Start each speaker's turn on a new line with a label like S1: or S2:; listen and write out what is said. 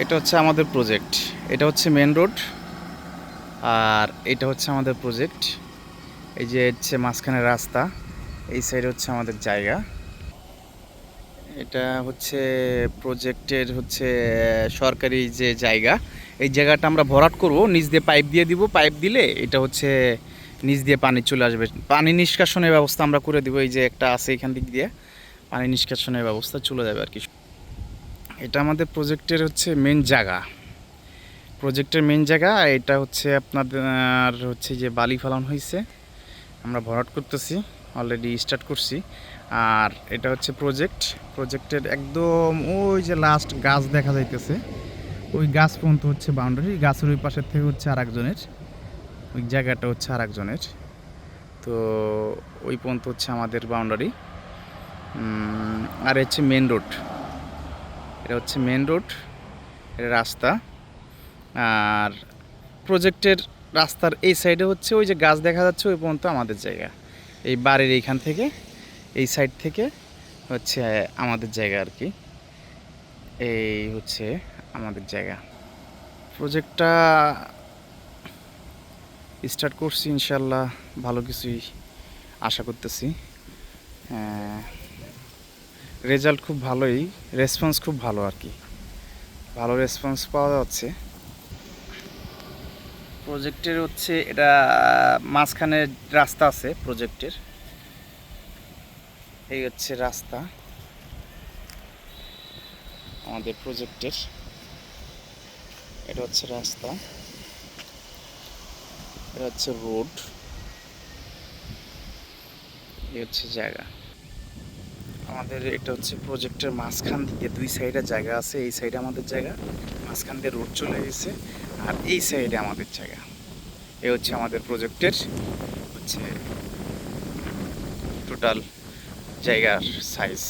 S1: এটা হচ্ছে আমাদের প্রজেক্ট। এটা হচ্ছে মেন রোড, আর এটা হচ্ছে আমাদের প্রজেক্ট। এই যে হচ্ছে মাঝখানে রাস্তা, এই সাইডে হচ্ছে আমাদের জায়গা। এটা হচ্ছে প্রজেক্টের হচ্ছে সরকারি যে জায়গা, এই জায়গাটা আমরা ভরাট করব, নিচ দিয়ে পাইপ দিয়ে দিব। পাইপ দিলে এটা হচ্ছে নিচ দিয়ে পানি চলে আসবে, পানি নিষ্কাশনের ব্যবস্থা আমরা করে দিব। এই যে একটা আছে এখান দিক দিয়ে পানি নিষ্কাশনের ব্যবস্থা চলে যাবে আর কি। এটা আমাদের প্রজেক্টের হচ্ছে মেন জায়গা, প্রজেক্টের মেন জায়গা। এটা হচ্ছে আপনাদের হচ্ছে যে বালি ফেলানো হয়েছে, আমরা ভরাট করতেছি, অলরেডি স্টার্ট করছি। আর এটা হচ্ছে প্রজেক্টের একদম ওই যে লাস্ট গাছ দেখা যাইতেছে, ওই গাছ পর্যন্ত হচ্ছে বাউন্ডারি। গাছের ওই পাশের থেকে হচ্ছে আরেকজনের, ওই জায়গাটা হচ্ছে আরেকজনের। তো ওই পর্যন্ত হচ্ছে আমাদের বাউন্ডারি। আর হচ্ছে মেন রোড, এটা হচ্ছে মেন রোড, এটা রাস্তা। আর প্রজেক্টের রাস্তার এই সাইডে হচ্ছে ওই যে গাছ দেখা যাচ্ছে, ওই পর্যন্ত আমাদের জায়গা। এই বাড়ির এইখান থেকে, এই সাইড থেকে হচ্ছে আমাদের জায়গা আর কি। এই হচ্ছে আমাদের জায়গা। প্রজেক্টটা স্টার্ট করছি, ইনশাল্লাহ ভালো কিছুই আশা করতেছি। রেজাল্ট খুব ভালোই, রেসপন্স খুব ভালো আর কি, ভালো রেসপন্স পাওয়া যাচ্ছে। প্রজেক্টের হচ্ছে এটা মাঝখানে রাস্তা আছে প্রজেক্টের, এই হচ্ছে রাস্তা আমাদের প্রজেক্টের। এটা হচ্ছে রাস্তা, এটা হচ্ছে রোড, এই হচ্ছে জায়গা আমাদের। এটা হচ্ছে প্রজেক্টের মাঝখান দিয়ে দুই সাইডে জায়গা আছে, এই সাইডে আমাদের জায়গা, মাঝখান দিয়ে রোড চলে গেছে, আর এই সাইডে আমাদের জায়গা। এই হচ্ছে আমাদের প্রজেক্টের হচ্ছে টোটাল জায়গার সাইজ।